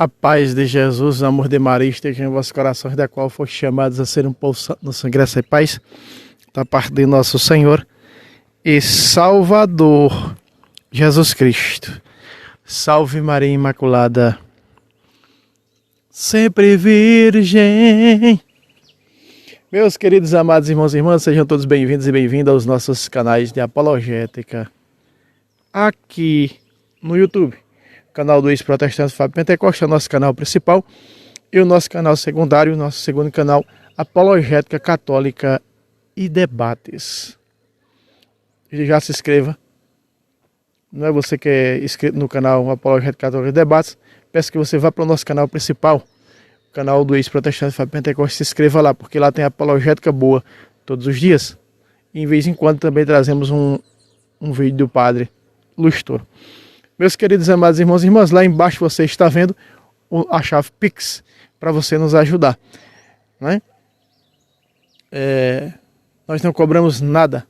A paz de Jesus, o amor de Maria esteja em vossos corações, da qual foste chamados a ser um povo santo no sangue, graça e paz, da parte de nosso Senhor e Salvador, Jesus Cristo. Salve Maria Imaculada, sempre virgem. Meus queridos amados irmãos e irmãs, sejam todos bem-vindos e bem-vindas aos nossos canais de apologética aqui no YouTube. Canal do ex-protestante Fábio Pentecoste é o nosso canal principal, e o nosso canal secundário, o nosso segundo canal, Apologética Católica e Debates. Já se inscreva. Não é você que é inscrito no canal Apologética Católica e Debates, peço que você vá para o nosso canal principal, o canal do ex-protestante Fábio Pentecoste, se inscreva lá, porque lá tem apologética boa todos os dias. E em vez em quando também trazemos um vídeo do Padre Lustor. Meus queridos amados irmãos e irmãs, lá embaixo você está vendo a chave Pix para você nos ajudar, né? Nós não cobramos nada,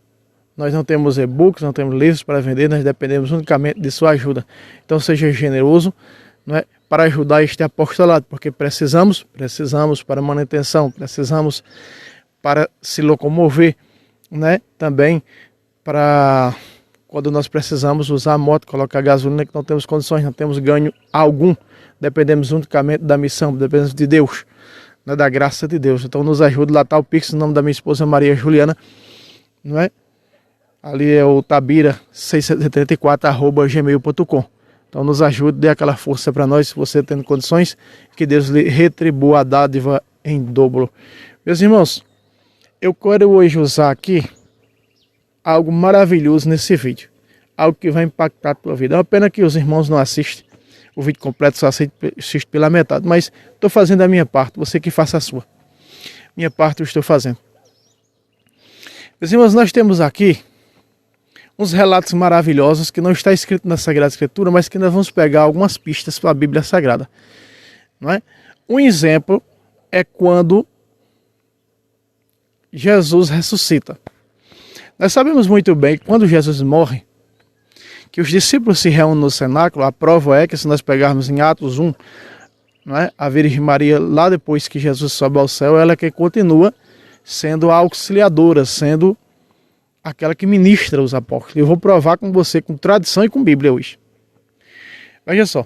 nós não temos e-books, não temos livros para vender, nós dependemos unicamente de sua ajuda. Então seja generoso, não é, para ajudar este apostolado, porque precisamos para manutenção, precisamos para se locomover, né? Também para quando nós precisamos usar a moto, colocar gasolina, que não temos condições, não temos ganho algum. Dependemos unicamente da missão, dependemos de Deus, né, da graça de Deus. Então nos ajude, lá está o Pix, no nome da minha esposa Maria Juliana, não é? Ali é o tabira634@gmail.com. Então nos ajude, dê aquela força para nós, se você tendo condições, que Deus lhe retribua a dádiva em dobro. Meus irmãos, eu quero hoje usar aqui algo maravilhoso nesse vídeo, algo que vai impactar a tua vida. É uma pena que os irmãos não assistem o vídeo completo, só assiste pela metade, mas estou fazendo a minha parte, você que faça a sua. Minha parte eu estou fazendo. Meus irmãos, nós temos aqui uns relatos maravilhosos que não está escrito na Sagrada Escritura, mas que nós vamos pegar algumas pistas para a Bíblia Sagrada, não é? Um exemplo é quando Jesus ressuscita. Nós sabemos muito bem que quando Jesus morre, que os discípulos se reúnem no cenáculo. A prova é que, se nós pegarmos em Atos 1, não é? A Virgem Maria, lá depois que Jesus sobe ao céu, ela é que continua sendo a auxiliadora, sendo aquela que ministra os apóstolos. Eu vou provar com você, com tradição e com Bíblia hoje. Veja só.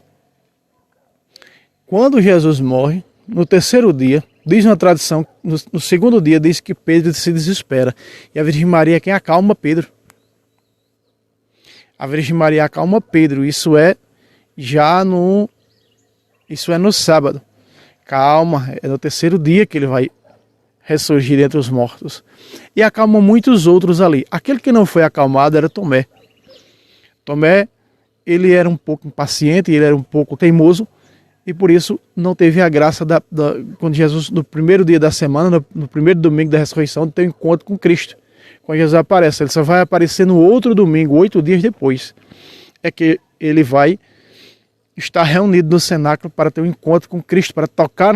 Quando Jesus morre, no terceiro dia, diz uma tradição, no segundo dia diz que Pedro se desespera. E a Virgem Maria é quem acalma Pedro. A Virgem Maria acalma Pedro. Isso é no sábado. Calma, é no terceiro dia que ele vai ressurgir entre os mortos. E acalma muitos outros ali. Aquele que não foi acalmado era Tomé. Tomé, ele era um pouco impaciente, ele era um pouco teimoso, e por isso não teve a graça quando Jesus, no primeiro dia da semana, no primeiro domingo da ressurreição, tem um encontro com Cristo. Quando Jesus aparece, ele só vai aparecer no outro domingo, 8 dias depois. É que ele vai estar reunido no cenáculo para ter um encontro com Cristo, para tocar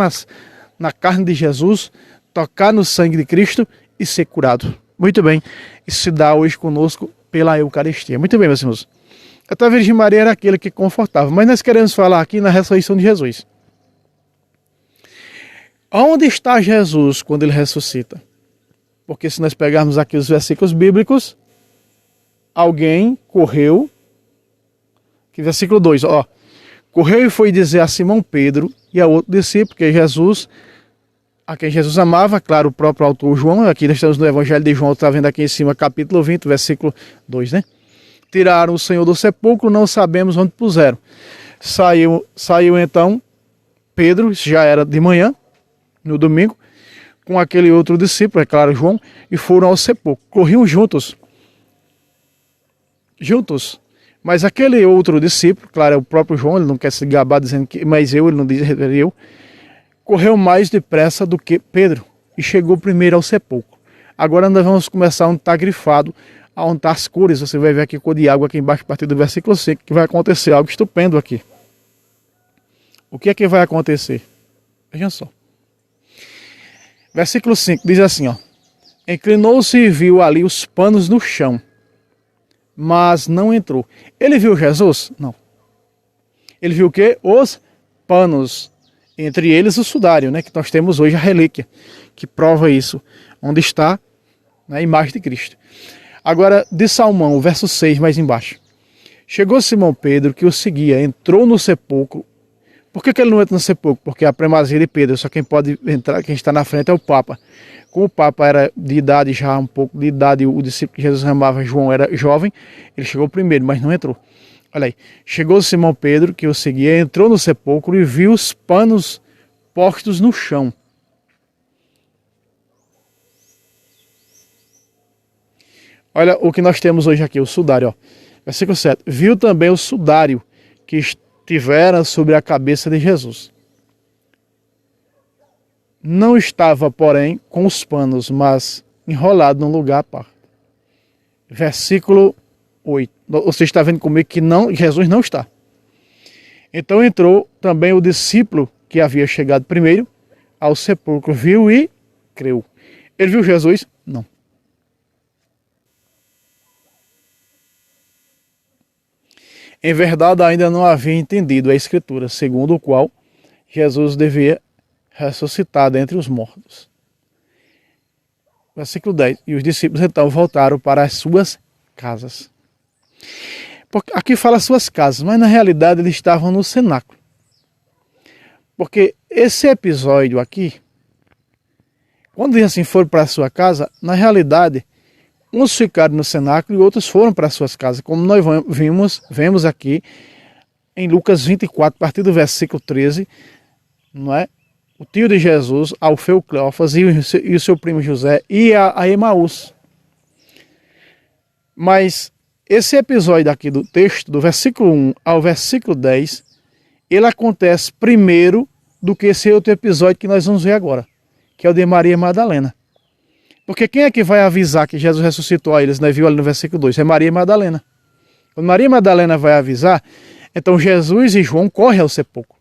na carne de Jesus, tocar no sangue de Cristo e ser curado. Muito bem, isso se dá hoje conosco pela Eucaristia. Muito bem, meus irmãos. Até a Virgem Maria era aquele que confortava. Mas nós queremos falar aqui na ressurreição de Jesus. Onde está Jesus quando ele ressuscita? Porque se nós pegarmos aqui os versículos bíblicos, alguém correu, que versículo 2, ó, correu e foi dizer a Simão Pedro e a outro discípulo, que Jesus, a quem Jesus amava, claro, o próprio autor João, aqui nós estamos no Evangelho de João, está vendo aqui em cima, capítulo 20, versículo 2, né? Tiraram o Senhor do sepulcro, não sabemos onde puseram. Saiu então Pedro, isso já era de manhã, no domingo, com aquele outro discípulo, é claro, João, e foram ao sepulcro. Corriam juntos. Mas aquele outro discípulo, claro, é o próprio João, ele não quer se gabar dizendo que, mas ele não diz eu, correu mais depressa do que Pedro e chegou primeiro ao sepulcro. Agora nós vamos começar onde está grifado, onde está as cores. Você vai ver aqui cor de água aqui embaixo, a partir do versículo 5, que vai acontecer algo estupendo aqui. O que é que vai acontecer? Vejam só. Versículo 5 diz assim, ó. Inclinou-se e viu ali os panos no chão, mas não entrou. Ele viu Jesus? Não. Ele viu o quê? Os panos, entre eles o sudário, né, que nós temos hoje a relíquia, que prova isso, onde está, né, a imagem de Cristo. Agora, de Salmão, o verso 6, mais embaixo. Chegou Simão Pedro, que o seguia, entrou no sepulcro. Por que ele não entra no sepulcro? Porque a primazia de Pedro, só quem pode entrar, quem está na frente é o Papa. Como o Papa era de idade já, um pouco de idade, o discípulo que Jesus amava, João, era jovem, ele chegou primeiro, mas não entrou. Olha aí, chegou Simão Pedro, que o seguia, entrou no sepulcro e viu os panos postos no chão. Olha o que nós temos hoje aqui, o sudário. Ó. Versículo 7. Viu também o sudário que estivera sobre a cabeça de Jesus. Não estava, porém, com os panos, mas enrolado num lugar à parte. Versículo 8. Você está vendo comigo que não, Jesus não está. Então entrou também o discípulo que havia chegado primeiro ao sepulcro, viu e creu. Ele viu Jesus? Não. Em verdade, ainda não havia entendido a Escritura, segundo o qual Jesus devia ressuscitar dentre os mortos. Versículo 10. E os discípulos então voltaram para as suas casas. Aqui fala suas casas, mas na realidade eles estavam no cenáculo. Porque esse episódio aqui, quando diz assim, foram para a sua casa, na realidade, uns ficaram no cenáculo e outros foram para as suas casas, como nós vemos aqui em Lucas 24, a partir do versículo 13, não é? O tio de Jesus, Alfeu Cleófas e o seu primo José e a Emaús. Mas esse episódio aqui do texto, do versículo 1 ao versículo 10, ele acontece primeiro do que esse outro episódio que nós vamos ver agora, que é o de Maria Madalena. Porque quem é que vai avisar que Jesus ressuscitou a eles, né? Viu ali no versículo 2? É Maria Madalena. Quando Maria Madalena vai avisar, então Jesus e João correm ao sepulcro.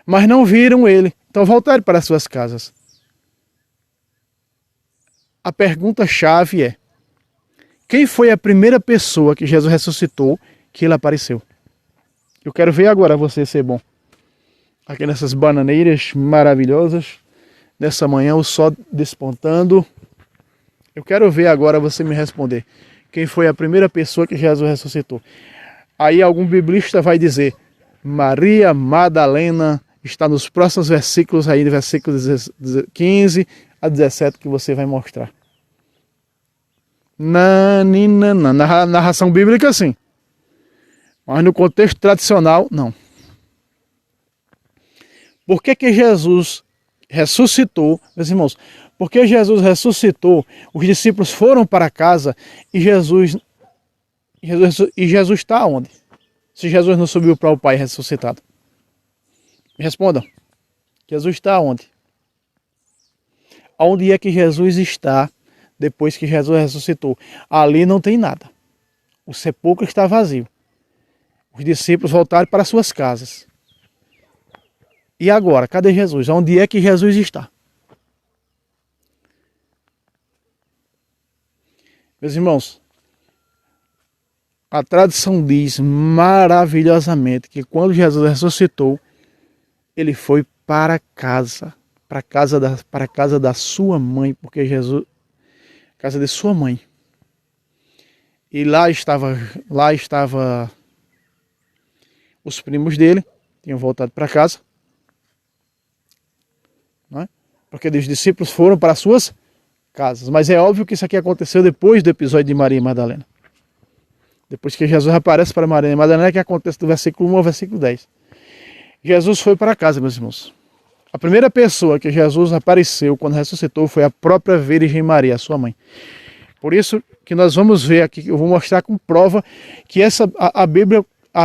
Mas não viram ele, então voltaram para suas casas. A pergunta-chave é: quem foi a primeira pessoa que Jesus ressuscitou que ele apareceu? Eu quero ver agora você ser bom. Aqui nessas bananeiras maravilhosas, nessa manhã o sol despontando. Eu quero ver agora você me responder. Quem foi a primeira pessoa que Jesus ressuscitou? Aí algum biblista vai dizer, Maria Madalena, está nos próximos versículos aí, versículos 15 a 17 que você vai mostrar. Na narração bíblica sim, mas no contexto tradicional não. Por que Jesus ressuscitou, meus irmãos? Porque Jesus ressuscitou, os discípulos foram para casa e Jesus está onde? Se Jesus não subiu para o Pai ressuscitado. Me respondam. Jesus está onde? Onde é que Jesus está depois que Jesus ressuscitou? Ali não tem nada. O sepulcro está vazio. Os discípulos voltaram para suas casas. E agora, cadê Jesus? Onde é que Jesus está? Meus irmãos, a tradição diz maravilhosamente que quando Jesus ressuscitou, ele foi para casa, para a casa da sua mãe, porque Jesus, casa de sua mãe. E lá estava os primos dele, tinham voltado para casa, não é? Porque os discípulos foram para suas casas. Mas é óbvio que isso aqui aconteceu depois do episódio de Maria Madalena. Depois que Jesus aparece para Maria Madalena, que acontece do versículo 1 ao versículo 10. Jesus foi para casa, meus irmãos. A primeira pessoa que Jesus apareceu quando ressuscitou foi a própria Virgem Maria, a sua mãe. Por isso que nós vamos ver aqui, eu vou mostrar com prova que a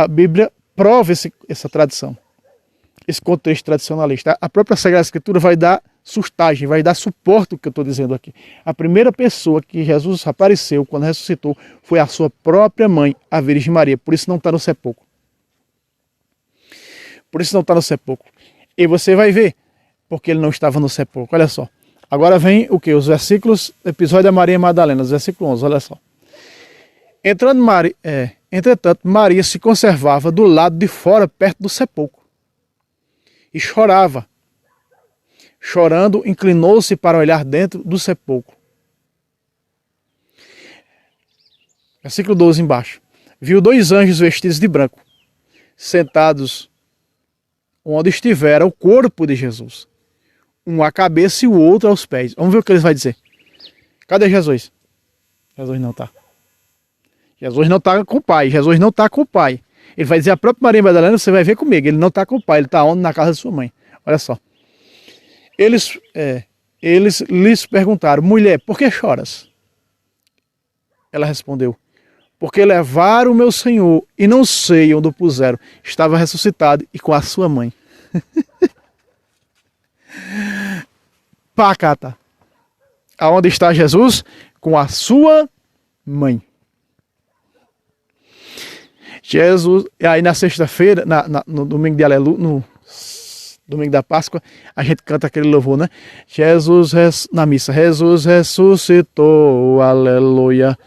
Bíblia prova essa tradição, esse contexto tradicionalista. A própria Sagrada Escritura vai dar sustagem, vai dar suporte ao que eu estou dizendo aqui. A primeira pessoa que Jesus apareceu quando ressuscitou foi a sua própria mãe, a Virgem Maria. Por isso não está no sepulcro. Por isso não está no sepulcro. E você vai ver porque ele não estava no sepulcro. Olha só. Agora vem o que? Os versículos, episódio da Maria Madalena, os versículos 11, olha só. Entretanto, Maria se conservava do lado de fora, perto do sepulcro. e chorava. Chorando, inclinou-se para olhar dentro do sepulcro. Versículo 12 embaixo. Viu 2 anjos vestidos de branco, sentados onde estivera o corpo de Jesus. Um à cabeça e o outro aos pés. Vamos ver o que eles vão dizer. Cadê Jesus? Jesus não está. Jesus não está com o Pai. Jesus não está com o Pai. Ele vai dizer a própria Maria Madalena, você vai ver comigo. Ele não está com o Pai. Ele está onde? Na casa de sua mãe. Olha só. Eles lhes perguntaram, mulher, por que choras? Ela respondeu, porque levaram o meu Senhor e não sei onde o puseram. Estava ressuscitado e com a sua mãe. Pacata. Aonde está Jesus? Com a sua mãe. Jesus, e aí na sexta-feira, no domingo de Aleluia, no domingo da Páscoa, a gente canta aquele louvor, né? Na missa, Jesus ressuscitou, aleluia,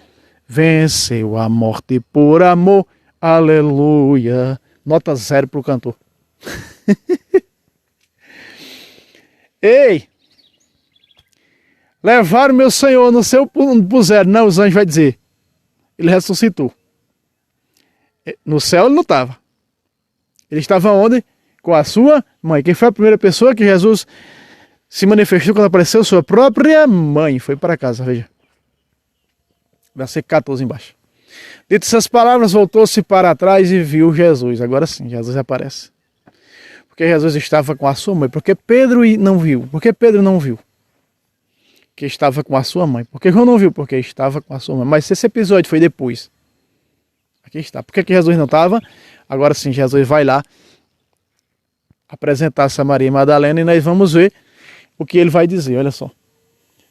venceu a morte por amor, aleluia. Nota 0 para o cantor. Ei! Levaram meu Senhor no seu puseram. Não, os anjos vai dizer. Ele ressuscitou. No céu ele não estava. Ele estava onde? Com a sua mãe. Quem foi a primeira pessoa que Jesus se manifestou quando apareceu? Sua própria mãe. Foi para casa, veja. Versículo 14 embaixo. Dito essas palavras, voltou-se para trás e viu Jesus. Agora sim, Jesus aparece. Porque Jesus estava com a sua mãe. Porque Pedro não viu. Porque Pedro não viu. Que estava com a sua mãe. Porque João não viu. Porque estava com a sua mãe. Mas esse episódio foi depois. Aqui está. Por que Jesus não estava? Agora sim, Jesus vai lá apresentar-se a Maria Madalena e nós vamos ver o que ele vai dizer. Olha só.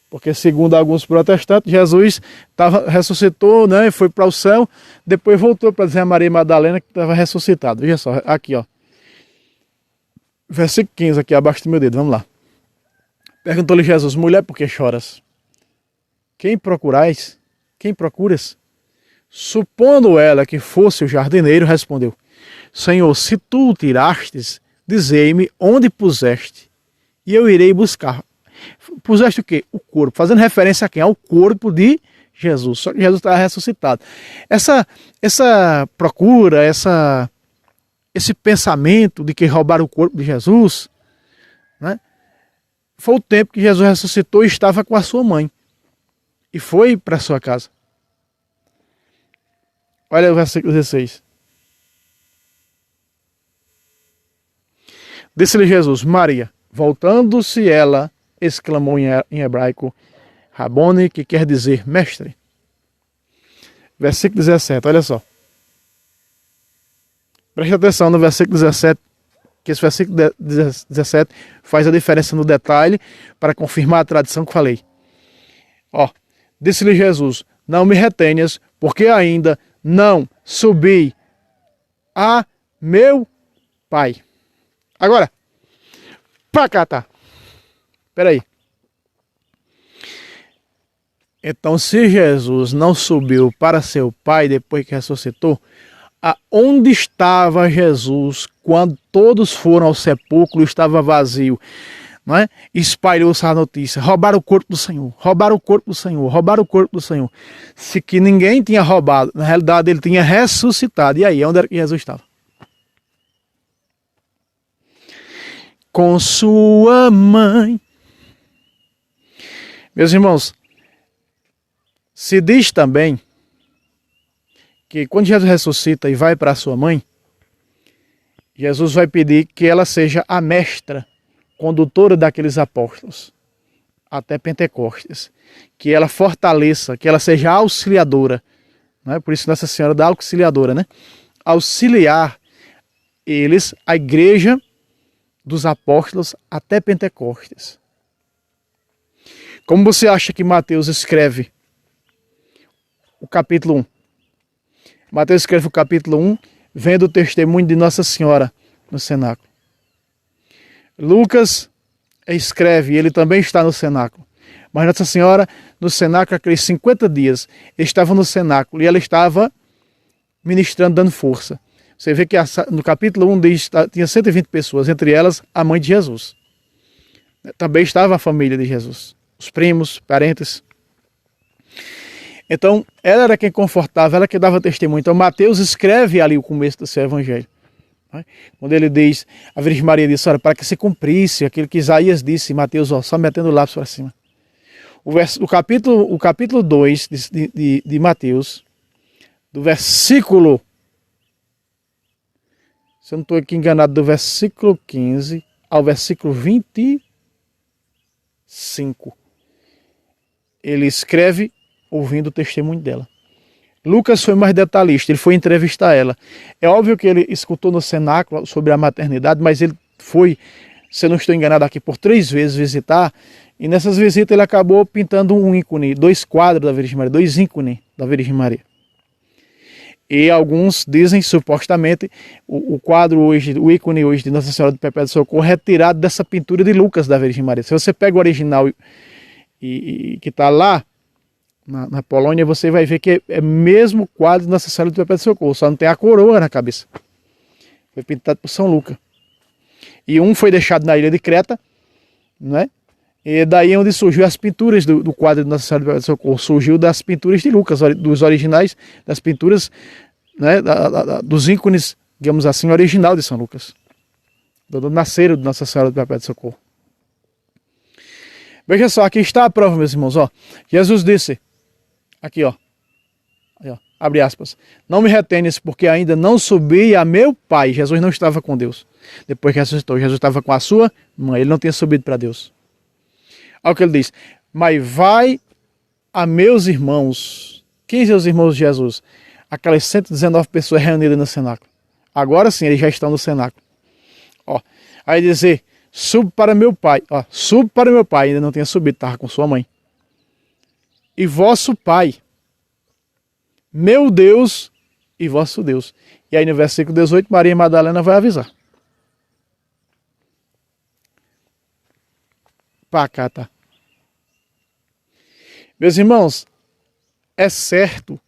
Porque segundo alguns protestantes, Jesus ressuscitou, né, foi para o céu, depois voltou para dizer a Maria Madalena que estava ressuscitado. Veja só, aqui ó. Versículo 15 aqui abaixo do meu dedo, vamos lá. Perguntou-lhe Jesus, mulher, por que choras? Quem procurais? Quem procuras? Supondo ela que fosse o jardineiro, respondeu, Senhor, se tu o tirastes, dizei-me onde puseste, e eu irei buscar. Puseste o quê? O corpo. Fazendo referência a quem? Ao corpo de Jesus. Só que Jesus estava ressuscitado. Essa procura, esse pensamento de que roubaram o corpo de Jesus, né, foi o tempo que Jesus ressuscitou e estava com a sua mãe. E foi para a sua casa. Olha o versículo 16. Disse-lhe Jesus, Maria. Voltando-se ela, exclamou em hebraico, Rabone, que quer dizer mestre. Versículo 17, olha só. Preste atenção no versículo 17, que esse versículo 17 faz a diferença no detalhe para confirmar a tradição que falei. Ó, disse-lhe Jesus, não me retenhas, porque ainda não subi a meu Pai. Agora, pra cá, tá. Espera aí. Então, se Jesus não subiu para seu Pai depois que ressuscitou, aonde estava Jesus quando todos foram ao sepulcro e estava vazio? Não é? Espalhou-se a notícia, roubaram o corpo do Senhor, roubaram o corpo do Senhor, roubaram o corpo do Senhor. Se que ninguém tinha roubado, na realidade ele tinha ressuscitado. E aí, onde era que Jesus estava? Com sua mãe. Meus irmãos, se diz também que quando Jesus ressuscita e vai para a sua mãe, Jesus vai pedir que ela seja a mestra, condutora daqueles apóstolos, até Pentecostes. Que ela fortaleça, que ela seja auxiliadora. Né? Por isso Nossa Senhora da Auxiliadora, né? Auxiliar eles, a igreja dos apóstolos, até Pentecostes. Como você acha que Mateus escreve o capítulo 1? Mateus escreve o capítulo 1, vendo o testemunho de Nossa Senhora no cenáculo. Lucas escreve, ele também está no cenáculo. Mas Nossa Senhora, no cenáculo, aqueles 50 dias, estava no cenáculo e ela estava ministrando, dando força. Você vê que no capítulo 1 diz que tinha 120 pessoas, entre elas a mãe de Jesus. Também estava a família de Jesus, os primos, parentes. Então, ela era quem confortava, ela que dava testemunho. Então, Mateus escreve ali o começo do seu evangelho. Quando ele diz, a Virgem Maria disse, olha, para que se cumprisse aquilo que Isaías disse, Mateus, ó, só metendo o lápis para cima. O capítulo 2 de Mateus, do versículo, se eu não estou aqui enganado, do versículo 15 ao versículo 25, ele escreve ouvindo o testemunho dela. Lucas foi mais detalhista, ele foi entrevistar ela. É óbvio que ele escutou no cenáculo sobre a maternidade, mas ele foi, se eu não estou enganado aqui, por 3 vezes visitar, e nessas visitas ele acabou pintando um ícone, 2 quadros da Virgem Maria, 2 ícones da Virgem Maria. E alguns dizem, supostamente, o quadro hoje, o ícone hoje de Nossa Senhora do Perpétuo Socorro é retirado dessa pintura de Lucas da Virgem Maria. Se você pega o original e que está lá, na Polônia, você vai ver que é mesmo quadro de Nossa Senhora do Perpétuo Socorro, só não tem a coroa na cabeça. Foi pintado por São Lucas. E um foi deixado na ilha de Creta, né? E daí é onde surgiu as pinturas do quadro de Nossa Senhora do Perpétuo Socorro. Surgiu das pinturas de Lucas, dos originais, das pinturas, né, dos ícones, digamos assim, original de São Lucas. Do nasceram de Nossa Senhora do Perpétuo Socorro. Veja só, aqui está a prova, meus irmãos. Ó. Jesus disse, aqui ó, abre aspas, não me retenes porque ainda não subi a meu Pai. Jesus não estava com Deus. Depois que ressuscitou, Jesus estava com a sua mãe, ele não tinha subido para Deus. Olha o que ele diz, mas vai a meus irmãos. Quem são os irmãos de Jesus? Aquelas 119 pessoas reunidas no cenáculo. Agora sim, eles já estão no cenáculo. Ó, aí dizer, subo para meu Pai. Ó, subo para meu Pai, ainda não tinha subido, estava com sua mãe. E vosso Pai, meu Deus e vosso Deus. E aí no versículo 18, Maria Madalena vai avisar. Pacata. Meus irmãos, é certo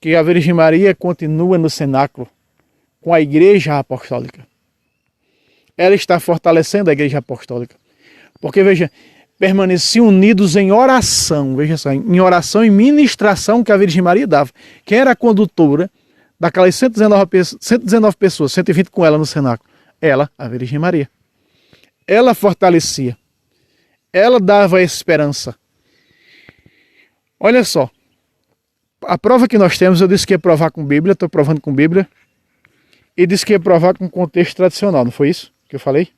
que a Virgem Maria continua no cenáculo com a Igreja Apostólica. Ela está fortalecendo a Igreja Apostólica. Porque, veja, permaneciam unidos em oração, veja só, em oração e ministração que a Virgem Maria dava. Quem era a condutora daquelas 119 pessoas, 120 com ela no cenáculo? Ela, a Virgem Maria. Ela fortalecia. Ela dava esperança. Olha só, a prova que nós temos, eu disse que ia provar com Bíblia, estou provando com Bíblia, e disse que ia provar com contexto tradicional, não foi isso que eu falei?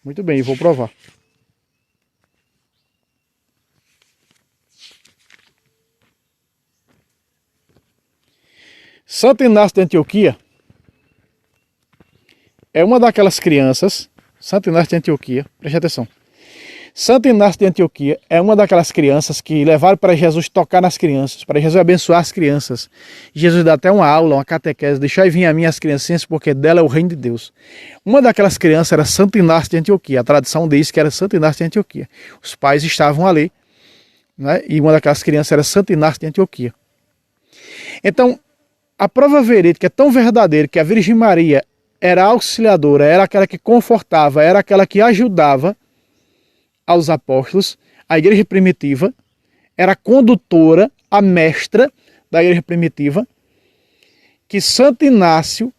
Muito bem, vou provar. Santo Inácio de Antioquia é uma daquelas crianças, Santo Inácio de Antioquia, preste atenção. Santo Inácio de Antioquia é uma daquelas crianças que levaram para Jesus tocar nas crianças, para Jesus abençoar as crianças. Jesus dá até uma aula, uma catequese, deixai vir a mim as criancinhas, porque dela é o reino de Deus. Uma daquelas crianças era Santo Inácio de Antioquia, a tradição diz que era Santo Inácio de Antioquia. Os pais estavam ali, né? E uma daquelas crianças era Santo Inácio de Antioquia. Então, a prova verídica é tão verdadeira que a Virgem Maria era auxiliadora, era aquela que confortava, era aquela que ajudava aos apóstolos, a igreja primitiva, era a condutora, a mestra da igreja primitiva, que Santo Inácio,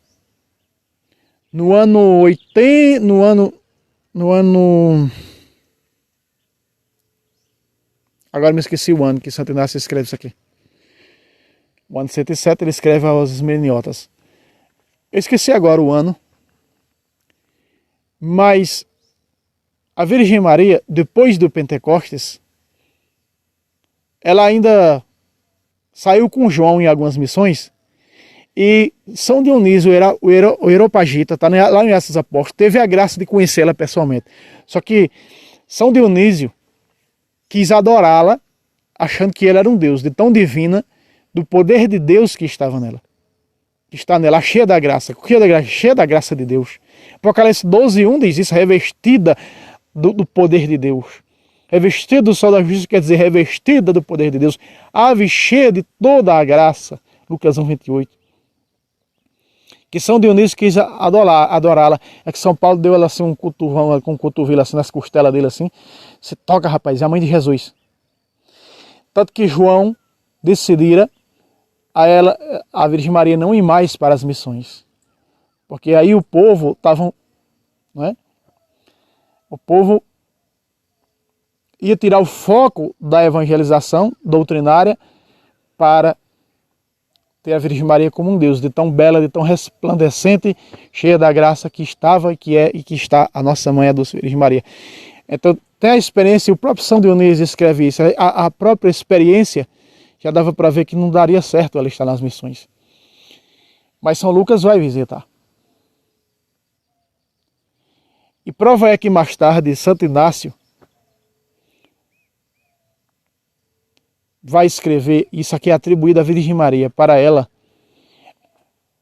no ano 80, agora me esqueci o ano que Santo Inácio escreve isso aqui. O ano 107 ele escreve aos Esmeniotas. Eu esqueci agora o ano, mas a Virgem Maria, depois do Pentecostes, ela ainda saiu com João em algumas missões, e São Dionísio, o Areopagita, tá lá em Atos dos Apóstolos, teve a graça de conhecê-la pessoalmente. Só que São Dionísio quis adorá-la, achando que ela era um Deus, de tão divina, do poder de Deus que estava nela. Que está nela, cheia da graça. Cheia da graça de Deus. Apocalipse 12:1 diz isso, revestida do poder de Deus. Revestida do sol da justiça, quer dizer, revestida do poder de Deus. Ave cheia de toda a graça. Lucas 1:28. que São Dionísio quis adorá-la. É que São Paulo deu ela assim um cotovão, com um cotovelo assim nas costelas dele assim. Você toca, rapaz, é a mãe de Jesus. Tanto que João decidira a Virgem Maria não ir mais para as missões. Porque aí o povo estava, não é? O povo ia tirar o foco da evangelização doutrinária para ter a Virgem Maria como um Deus, de tão bela, de tão resplandecente, cheia da graça que estava, que é e que está a nossa mãe, a doce Virgem Maria. Então, tem a experiência, o próprio São Dionísio escreve isso, a própria experiência já dava para ver que não daria certo ela estar nas missões. Mas São Lucas vai visitar. E prova é que mais tarde, Santo Inácio vai escrever, isso aqui é atribuído à Virgem Maria, para ela,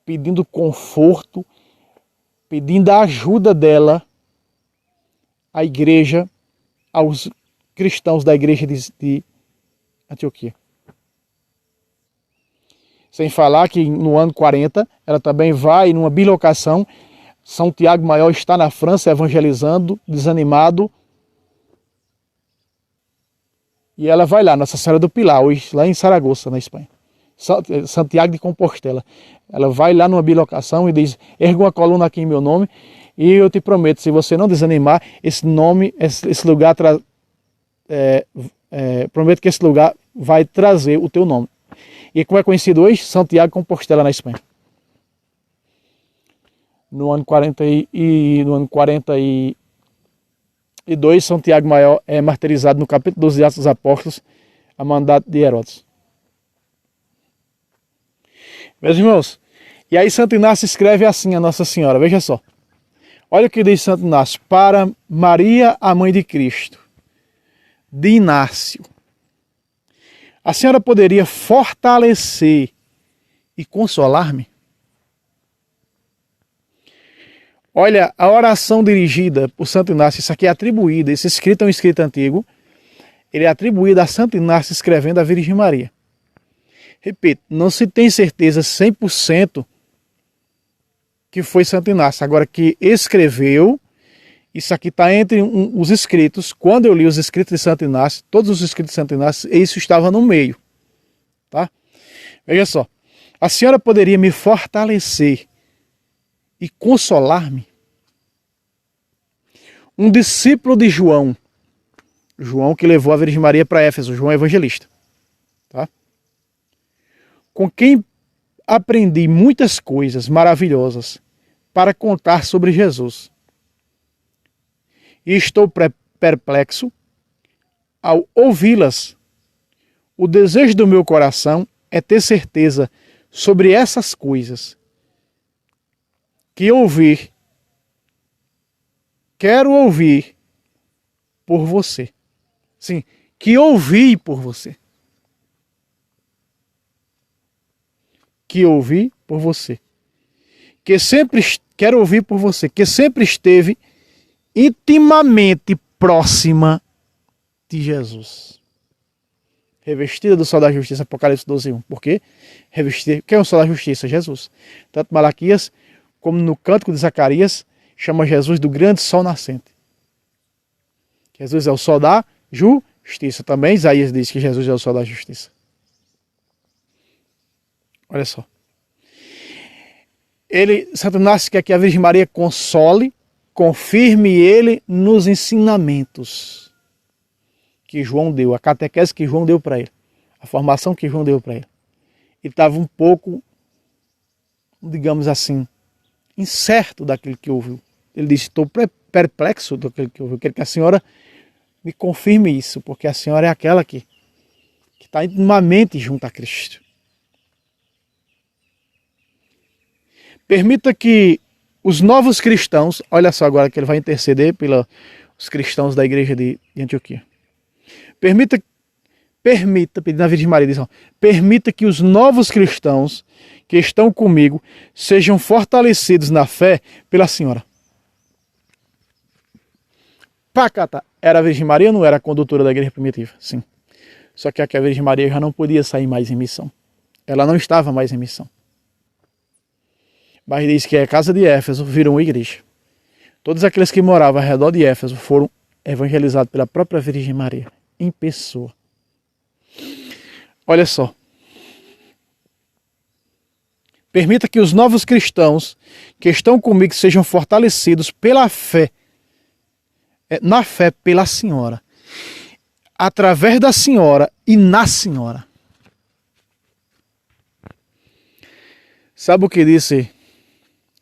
pedindo conforto, pedindo a ajuda dela à igreja, aos cristãos da igreja de Antioquia. Sem falar que no ano 40, ela também vai numa bilocação, São Tiago Maior está na França evangelizando, desanimado, e ela vai lá, Nossa Senhora do Pilar, hoje lá em Saragoça, na Espanha. Santiago de Compostela. Ela vai lá numa bilocação e diz, erga uma coluna aqui em meu nome, e eu te prometo, se você não desanimar, esse nome, esse lugar, prometo que esse lugar vai trazer o teu nome. E como é conhecido hoje, Santiago de Compostela, na Espanha. No ano 42, São Tiago Maior é martirizado no capítulo 12 de Atos dos Apóstolos, a mandato de Herodes. Meus irmãos, e aí Santo Inácio escreve assim a Nossa Senhora, veja só. Olha o que diz Santo Inácio, para Maria, a mãe de Cristo, de Inácio. A senhora poderia fortalecer e consolar-me? Olha, a oração dirigida por Santo Inácio, isso aqui é atribuído, esse escrito é um escrito antigo, ele é atribuído a Santo Inácio escrevendo a Virgem Maria. Repito, não se tem certeza 100% que foi Santo Inácio. Agora, que escreveu, isso aqui está entre os escritos. Quando eu li os escritos de Santo Inácio, todos os escritos de Santo Inácio, isso estava no meio. Tá? Veja só, a senhora poderia me fortalecer e consolar-me? Um discípulo de João que levou a Virgem Maria para Éfeso, João Evangelista, tá? Com quem aprendi muitas coisas maravilhosas para contar sobre Jesus. E estou perplexo ao ouvi-las. O desejo do meu coração é ter certeza sobre essas coisas. Quero ouvir por você. Sim, que ouvi por você. Que ouvi por você. Quero ouvir por você, que sempre esteve intimamente próxima de Jesus. Revestida do sol da justiça, Apocalipse 12:1. Por quê? Revestida, quem é o sol da justiça? Jesus. Tanto Malaquias como no cântico de Zacarias, chama Jesus do grande sol nascente. Jesus é o sol da justiça. Também Isaías diz que Jesus é o sol da justiça. Olha só. Santo Inácio quer que a Virgem Maria console, confirme ele nos ensinamentos que João deu, a catequese que João deu para ele, a formação que João deu para ele. Ele estava um pouco, digamos assim, incerto daquilo que ouviu. Ele disse, estou perplexo daquilo que ouviu. Quero que a senhora me confirme isso, porque a senhora é aquela que está intimamente junto a Cristo. Permita que os novos cristãos, olha só agora que ele vai interceder pelos cristãos da igreja de Antioquia. Permita, pedindo a Virgem Maria, diz, permita que os novos cristãos que estão comigo sejam fortalecidos na fé pela senhora. Pacata, era a Virgem Maria ou não era a condutora da igreja primitiva? Sim. Só que a Virgem Maria já não podia sair mais em missão. Ela não estava mais em missão. Mas diz que a casa de Éfeso virou uma igreja. Todos aqueles que moravam ao redor de Éfeso foram evangelizados pela própria Virgem Maria, em pessoa. Olha só. Permita que os novos cristãos que estão comigo sejam fortalecidos pela fé, na fé pela Senhora, através da Senhora e na Senhora. Sabe o que disse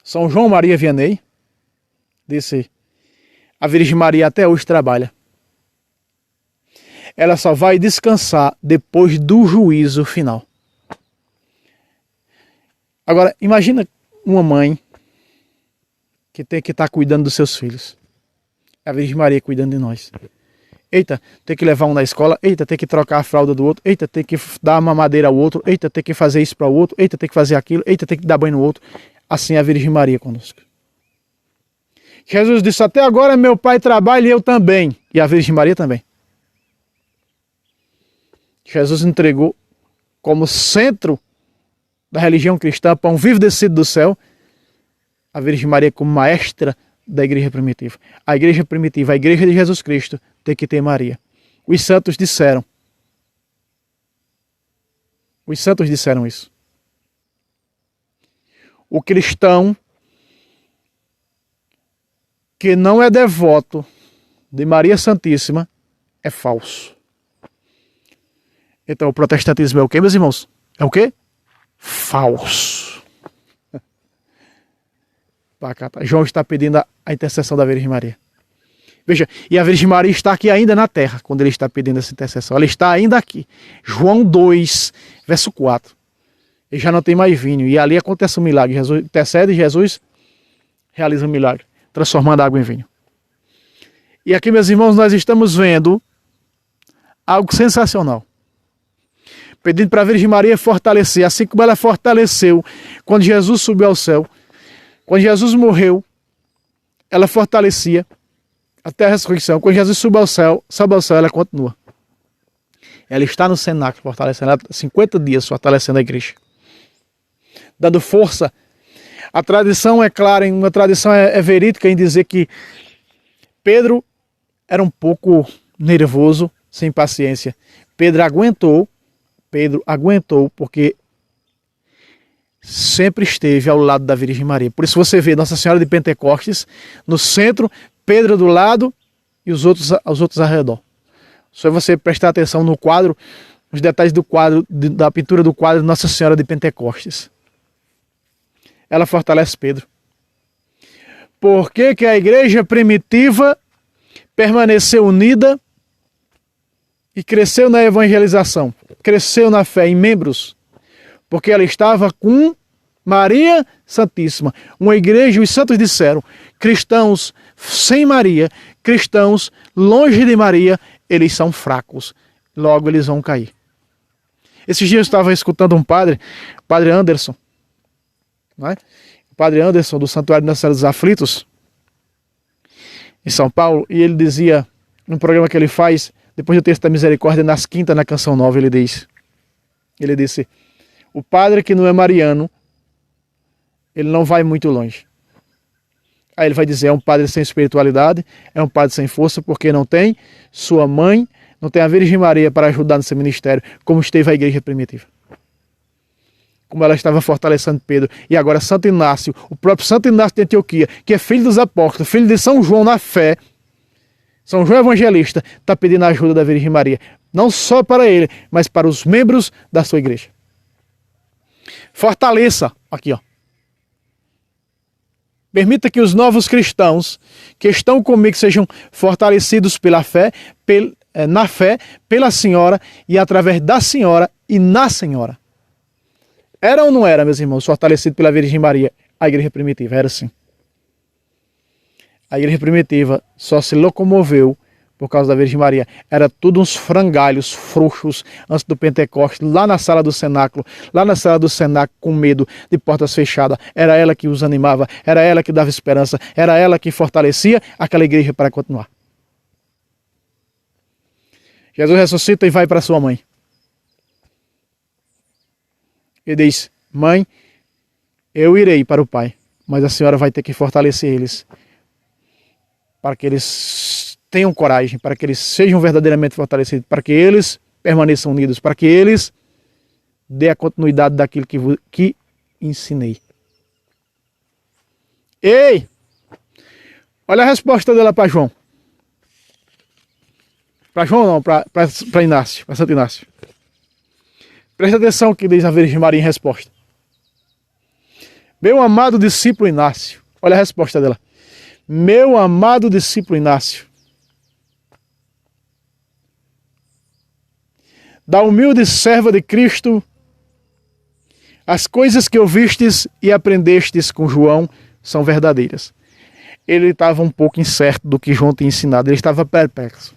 São João Maria Vianney? Disse: a Virgem Maria até hoje trabalha. Ela só vai descansar depois do juízo final. Agora, imagina uma mãe que tem que estar cuidando dos seus filhos. A Virgem Maria cuidando de nós. Eita, tem que levar um na escola. Eita, tem que trocar a fralda do outro. Eita, tem que dar uma mamadeira ao outro. Eita, tem que fazer isso para o outro. Eita, tem que fazer aquilo. Eita, tem que dar banho no outro. Assim é a Virgem Maria conosco. Jesus disse: até agora meu pai trabalha e eu também. E a Virgem Maria também. Jesus entregou como centro da religião cristã, pão vivo descido do céu, a Virgem Maria como maestra da igreja primitiva. A igreja primitiva, a igreja de Jesus Cristo, tem que ter Maria. Os santos disseram isso. O cristão que não é devoto de Maria Santíssima é falso. Então o protestantismo é o quê, meus irmãos? É o quê? Falso. João está pedindo a intercessão da Virgem Maria. Veja, e a Virgem Maria está aqui ainda na terra, quando ele está pedindo essa intercessão. Ela está ainda aqui. João 2, verso 4. Ele já não tem mais vinho. E ali acontece um milagre. Jesus intercede, Jesus realiza um milagre, transformando a água em vinho. E aqui, meus irmãos, nós estamos vendo algo sensacional. Pedindo para a Virgem Maria fortalecer, assim como ela fortaleceu quando Jesus subiu ao céu. Quando Jesus morreu, ela fortalecia até a ressurreição. Quando Jesus sobe ao céu, ela continua. Ela está no cenáculo fortalecendo, ela 50 dias fortalecendo a igreja. Dando força. A tradição é clara, uma tradição é verídica em dizer que Pedro era um pouco nervoso, sem paciência. Pedro aguentou porque sempre esteve ao lado da Virgem Maria. Por isso você vê Nossa Senhora de Pentecostes no centro, Pedro do lado e os outros ao redor. Só você prestar atenção no quadro, nos detalhes do quadro, da pintura do quadro de Nossa Senhora de Pentecostes. Ela fortalece Pedro. Por que que a igreja primitiva permaneceu unida e cresceu na evangelização, cresceu na fé em membros? Porque ela estava com Maria Santíssima. Uma igreja, os santos disseram, cristãos sem Maria, cristãos longe de Maria, eles são fracos. Logo eles vão cair. Esses dias eu estava escutando um padre, o padre Anderson, não é? O padre Anderson do Santuário Nossa Senhora dos Aflitos, em São Paulo, e ele dizia, no programa que ele faz, depois do texto da misericórdia, nas quintas, na canção nova, ele disse, o padre que não é mariano, ele não vai muito longe. Aí ele vai dizer, é um padre sem espiritualidade, é um padre sem força, porque não tem sua mãe, não tem a Virgem Maria para ajudar no seu ministério, como esteve a igreja primitiva. Como ela estava fortalecendo Pedro. E agora Santo Inácio, o próprio Santo Inácio de Antioquia, que é filho dos apóstolos, filho de São João na fé, São João Evangelista, está pedindo a ajuda da Virgem Maria. Não só para ele, mas para os membros da sua igreja. Fortaleça, aqui ó. Permita que os novos cristãos que estão comigo sejam fortalecidos pela fé, na fé, pela Senhora e através da Senhora e na Senhora. Era ou não era, meus irmãos, fortalecido pela Virgem Maria, a igreja primitiva? Era sim. A igreja primitiva só se locomoveu por causa da Virgem Maria. Era tudo uns frangalhos frouxos antes do Pentecostes, lá na sala do cenáculo, com medo de portas fechadas. Era ela que os animava, era ela que dava esperança, era ela que fortalecia aquela igreja para continuar. Jesus ressuscita e vai para sua mãe. Ele diz, mãe, eu irei para o Pai. mas a senhora vai ter que fortalecer eles, para que eles tenham coragem, para que eles sejam verdadeiramente fortalecidos, para que eles permaneçam unidos, para que eles dê a continuidade daquilo que ensinei. Ei! Olha a resposta dela para João. Para João não, para Inácio, para Santo Inácio. Presta atenção que diz a Virgem Maria em resposta. Meu amado discípulo Inácio. Olha a resposta dela. Meu amado discípulo Inácio. Da humilde serva de Cristo, as coisas que ouvistes e aprendestes com João são verdadeiras. Ele estava um pouco incerto do que João tinha ensinado, ele estava perplexo,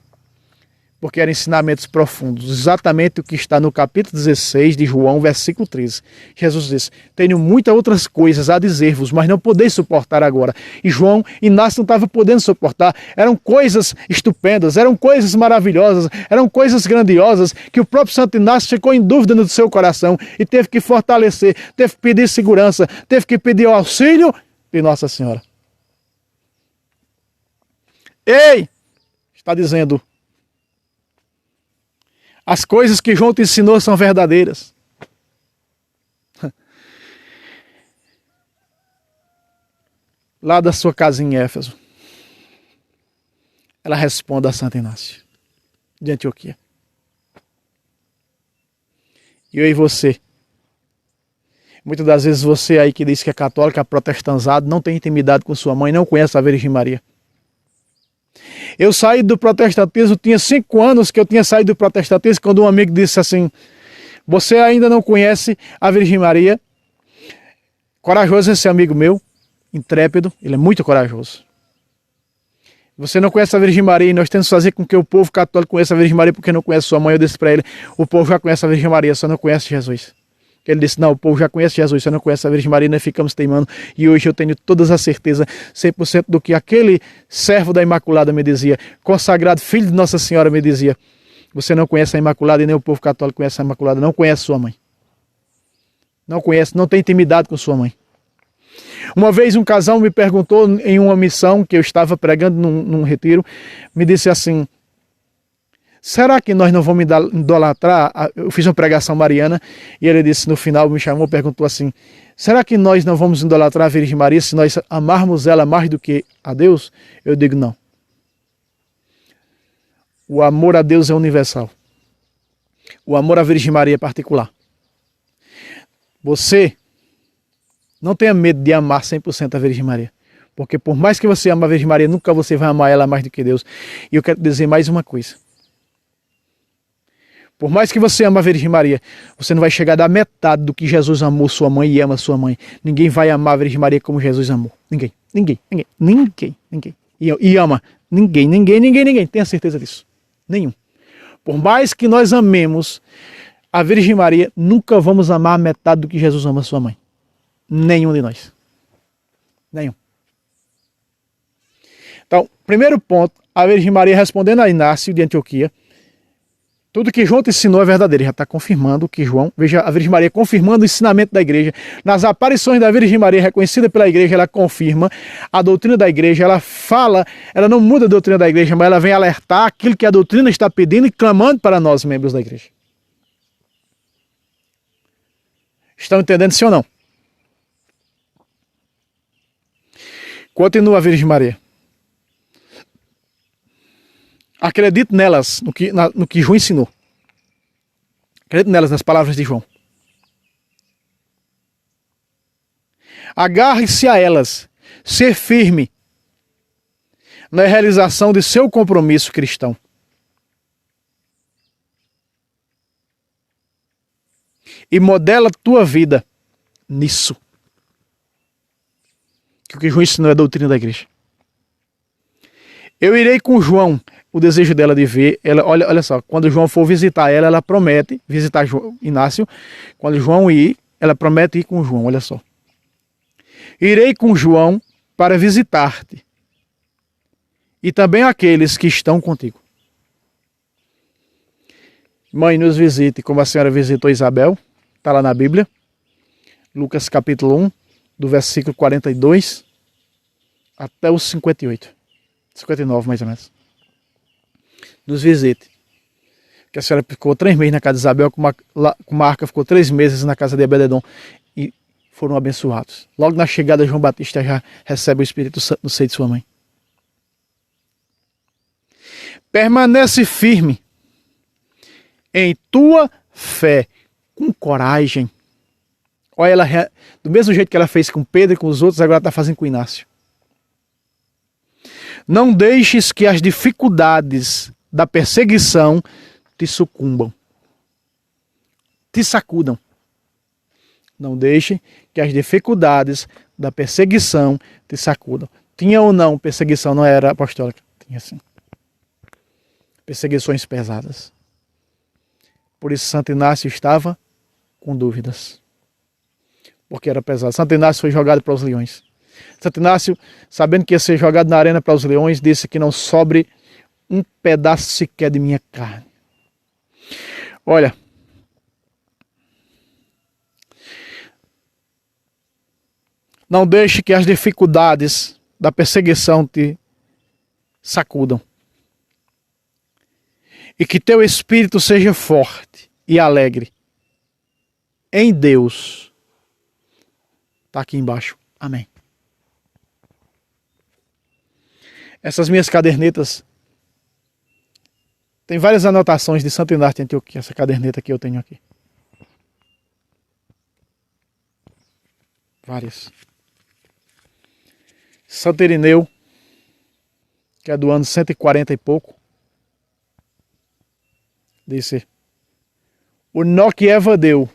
porque eram ensinamentos profundos, exatamente o que está no capítulo 16 de João, versículo 13. Jesus disse, tenho muitas outras coisas a dizer-vos, mas não podeis suportar agora. E João, Inácio não estava podendo suportar, eram coisas estupendas, eram coisas maravilhosas, eram coisas grandiosas, que o próprio Santo Inácio ficou em dúvida no seu coração, e teve que fortalecer, teve que pedir segurança, teve que pedir o auxílio de Nossa Senhora. Ei! Está dizendo, as coisas que João te ensinou são verdadeiras. Lá da sua casinha em Éfeso, ela responde a Santo Inácio, de Antioquia. E eu e você, muitas das vezes você aí que diz que é católico, é protestantzado, não tem intimidade com sua mãe, não conhece a Virgem Maria. Eu saí do protestantismo, tinha 5 anos que eu tinha saído do protestantismo, quando um amigo disse assim, você ainda não conhece a Virgem Maria? Corajoso esse amigo meu, intrépido, ele é muito corajoso. Você não conhece a Virgem Maria e nós temos que fazer com que o povo católico conheça a Virgem Maria porque não conhece sua mãe. Eu disse para ele, o povo já conhece a Virgem Maria, só não conhece Jesus. Ele disse, não, o povo já conhece Jesus, você não conhece a Virgem Maria, nós ficamos teimando. E hoje eu tenho todas as certezas, 100% do que aquele servo da Imaculada me dizia, consagrado filho de Nossa Senhora me dizia, você não conhece a Imaculada e nem o povo católico conhece a Imaculada, não conhece sua mãe. Não conhece, não tem intimidade com sua mãe. Uma vez um casal me perguntou em uma missão que eu estava pregando num retiro, me disse assim, será que nós não vamos idolatrar? Eu fiz uma pregação mariana e ele disse no final, me chamou, perguntou assim, será que nós não vamos idolatrar a Virgem Maria se nós amarmos ela mais do que a Deus? Eu digo não. O amor a Deus é universal. O amor à Virgem Maria é particular. Você não tenha medo de amar 100% a Virgem Maria. Porque por mais que você ame a Virgem Maria, nunca você vai amar ela mais do que Deus. E eu quero dizer mais uma coisa. Por mais que você ame a Virgem Maria, você não vai chegar da metade do que Jesus amou sua mãe e ama sua mãe. Ninguém vai amar a Virgem Maria como Jesus amou. Ninguém. E ama. Ninguém. Tenha certeza disso. Nenhum. Por mais que nós amemos a Virgem Maria, nunca vamos amar a metade do que Jesus ama sua mãe. Nenhum de nós. Nenhum. Então, primeiro ponto, a Virgem Maria respondendo a Inácio de Antioquia, tudo que João te ensinou é verdadeiro. Ele já está confirmando que João, veja a Virgem Maria confirmando o ensinamento da igreja. Nas aparições da Virgem Maria reconhecida pela igreja, ela confirma a doutrina da igreja, ela fala, ela não muda a doutrina da igreja, mas ela vem alertar aquilo que a doutrina está pedindo e clamando para nós, membros da igreja. Estão entendendo sim ou não? Continua a Virgem Maria. Acredite nelas, no que João ensinou. Acredite nelas, nas palavras de João. Agarre-se a elas. Ser firme na realização de seu compromisso cristão. E modela tua vida nisso. Que o que João ensinou é a doutrina da igreja. Eu irei com João. O desejo dela de ver, ela, olha só, quando João for visitar ela, ela promete visitar Inácio. Quando João ir, ela promete ir com João, olha só. Irei com João para visitar-te e também aqueles que estão contigo. Mãe, nos visite como a senhora visitou Isabel, está lá na Bíblia, Lucas capítulo 1, do versículo 42 até os 58. 59 mais ou menos. Nos visite. Que a senhora ficou 3 meses na casa de Isabel, com Marca ficou 3 meses na casa de Obed-edom e foram abençoados. Logo na chegada, João Batista já recebe o Espírito Santo no seio de sua mãe. Permanece firme em tua fé, com coragem. Olha, ela, do mesmo jeito que ela fez com Pedro e com os outros, agora está fazendo com Inácio. Não deixes que as dificuldades da perseguição te sucumbam, te sacudam. Não deixe que as dificuldades da perseguição te sacudam. Tinha ou não perseguição, não era apostólica? Tinha sim. Perseguições pesadas. Por isso Santo Inácio estava com dúvidas. Porque era pesado. Santo Inácio foi jogado para os leões. Santo Inácio, sabendo que ia ser jogado na arena para os leões, disse que não sobre um pedaço sequer de minha carne. Olha, não deixe que as dificuldades da perseguição te sacudam. E que teu espírito seja forte e alegre em Deus. Está aqui embaixo. Amém. Essas minhas cadernetas tem várias anotações de Santo Inácio de Antioquia. Essa caderneta que eu tenho aqui. Várias. Santo Irineu, que é do ano 140 e pouco, disse: o nó que Eva deu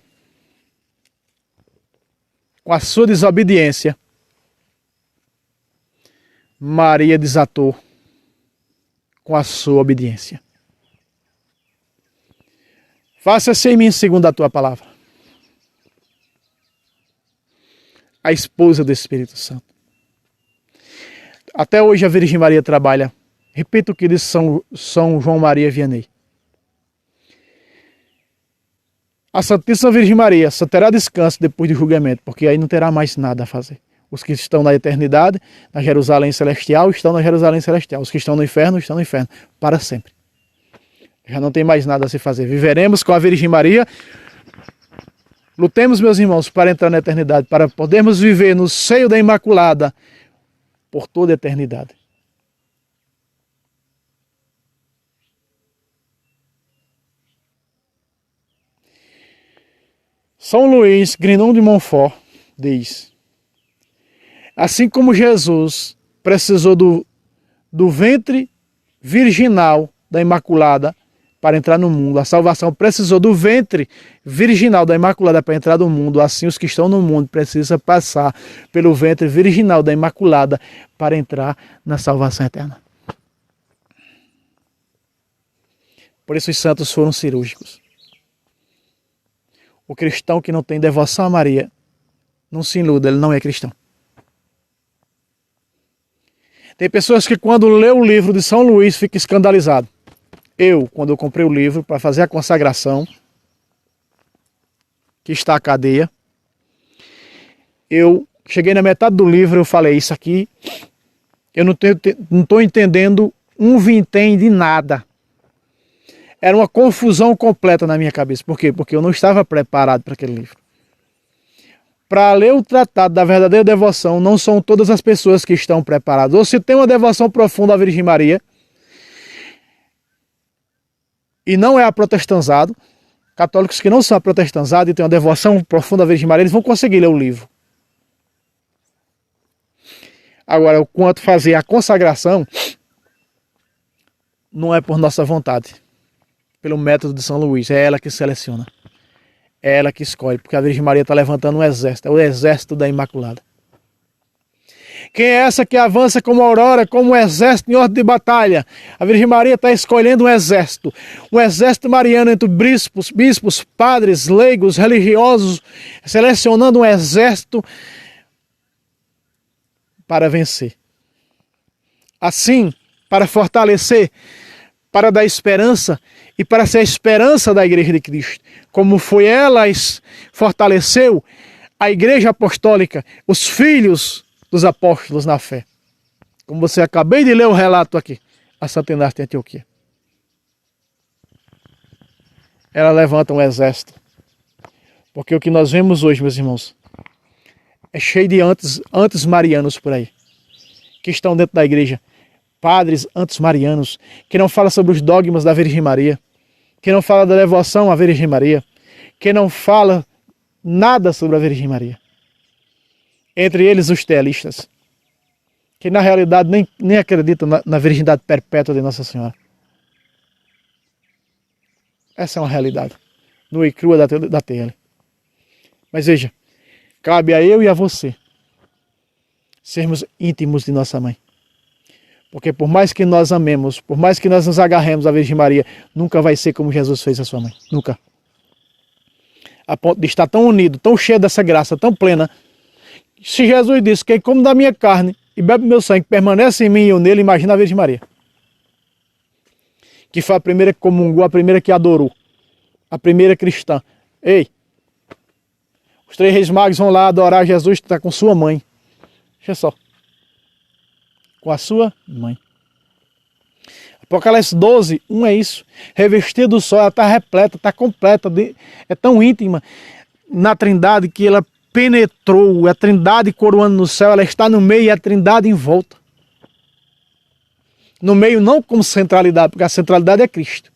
com a sua desobediência, Maria desatou com a sua obediência. Faça-se em mim segundo a tua palavra. A esposa do Espírito Santo. Até hoje a Virgem Maria trabalha. Repito o que disse São João Maria Vianney. A Santíssima Virgem Maria só terá descanso depois do julgamento, porque aí não terá mais nada a fazer. Os que estão na eternidade, na Jerusalém Celestial, estão na Jerusalém Celestial. Os que estão no inferno, estão no inferno, para sempre. Já não tem mais nada a se fazer. Viveremos com a Virgem Maria. Lutemos, meus irmãos, para entrar na eternidade, para podermos viver no seio da Imaculada por toda a eternidade. São Luís Grignon de Montfort diz: assim como Jesus precisou do ventre virginal da Imaculada para entrar no mundo, a salvação precisou do ventre virginal da Imaculada para entrar no mundo, assim os que estão no mundo precisam passar pelo ventre virginal da Imaculada para entrar na salvação eterna. Por isso os santos foram cirúrgicos. O cristão que não tem devoção a Maria, não se iluda, ele não é cristão. Tem pessoas que quando lê o livro de São Luís ficam escandalizados. Quando eu comprei o livro para fazer a consagração, que está a cadeia, eu cheguei na metade do livro, eu falei, isso aqui, eu não estou entendendo um vintém de nada. Era uma confusão completa na minha cabeça. Por quê? Porque eu não estava preparado para aquele livro. Para ler o Tratado da Verdadeira Devoção, não são todas as pessoas que estão preparadas. Ou se tem uma devoção profunda à Virgem Maria, e não é aprotestanzado, católicos que não são aprotestanzados e têm uma devoção profunda à Virgem Maria, eles vão conseguir ler o livro. Agora, o quanto fazer a consagração, não é por nossa vontade. Pelo método de São Luís, é ela que seleciona. É ela que escolhe, porque a Virgem Maria está levantando um exército, é o exército da Imaculada. Quem é essa que avança como aurora, como um exército em ordem de batalha? A Virgem Maria está escolhendo um exército mariano entre bispos, padres, leigos, religiosos, selecionando um exército para vencer. Assim, para fortalecer, para dar esperança e para ser a esperança da Igreja de Cristo. Como foi ela fortaleceu a igreja apostólica, os filhos dos apóstolos na fé. Como você acabei de ler o relato aqui, a Santa Inácia de Antioquia. Ela levanta um exército. Porque o que nós vemos hoje, meus irmãos, é cheio de antes marianos por aí, que estão dentro da igreja. Padres antes marianos, que não falam sobre os dogmas da Virgem Maria, que não fala da devoção à Virgem Maria, que não fala nada sobre a Virgem Maria. Entre eles os tealistas, que na realidade nem acreditam na virgindade perpétua de Nossa Senhora. Essa é uma realidade, nua e crua da TL. Mas veja, cabe a eu e a você sermos íntimos de nossa mãe. Porque por mais que nós amemos, por mais que nós nos agarremos à Virgem Maria, nunca vai ser como Jesus fez a sua mãe. Nunca. A ponto de estar tão unido, tão cheio dessa graça, tão plena. Se Jesus disse, quem come da minha carne e bebe meu sangue, permanece em mim e eu nele, imagina a Virgem Maria. Que foi a primeira que comungou, a primeira que adorou. A primeira cristã. Ei, os 3 reis magos vão lá adorar Jesus, está com sua mãe. Deixa só. Com a sua mãe. Apocalipse 12, 1 é isso. Revestida do sol, ela está repleta, está completa, é tão íntima na Trindade que ela penetrou, a Trindade coroando no céu, ela está no meio e a Trindade em volta. No meio não como centralidade, porque a centralidade é Cristo.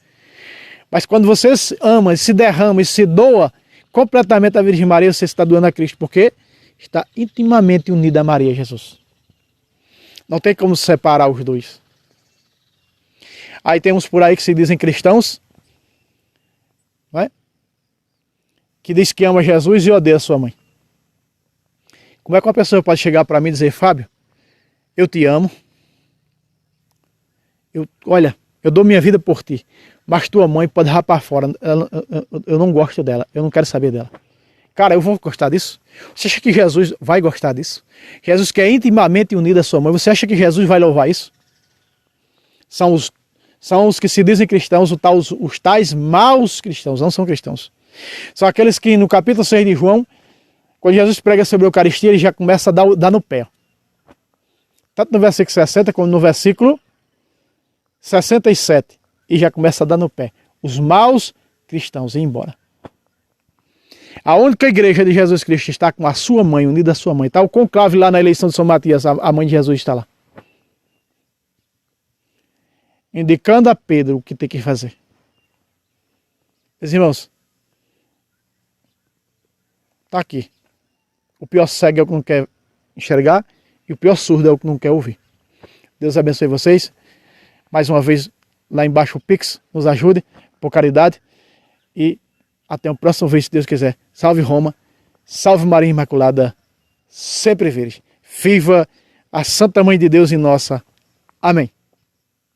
Mas quando você ama, se derrama e se doa completamente à Virgem Maria, você está doando a Cristo, porque está intimamente unido a Maria Jesus. Não tem como separar os dois. Aí temos por aí que se dizem cristãos, não é? Que diz que ama Jesus e odeia sua mãe. Como é que uma pessoa pode chegar para mim e dizer, Fábio, eu te amo, olha, eu dou minha vida por ti, mas tua mãe pode rapar fora, eu não gosto dela, eu não quero saber dela. Cara, eu vou gostar disso? Você acha que Jesus vai gostar disso? Jesus que é intimamente unido à sua mãe, você acha que Jesus vai louvar isso? São os que se dizem cristãos, os tais maus cristãos, não são cristãos. São aqueles que no capítulo 6 de João, quando Jesus prega sobre a Eucaristia, ele já começa a dar no pé. Tanto no versículo 60 como no versículo 67. E já começa a dar no pé. Os maus cristãos, ir embora. A única igreja de Jesus Cristo está com a sua mãe, unida à sua mãe. Está o conclave lá na eleição de São Matias, a mãe de Jesus está lá. Indicando a Pedro o que tem que fazer. Meus irmãos, está aqui. O pior cego é o que não quer enxergar e o pior surdo é o que não quer ouvir. Deus abençoe vocês. Mais uma vez, lá embaixo o Pix, nos ajude, por caridade. E até o próximo vídeo, se Deus quiser. Salve Roma, salve Maria Imaculada, sempre virgem. Viva a Santa Mãe de Deus e nossa. Amém.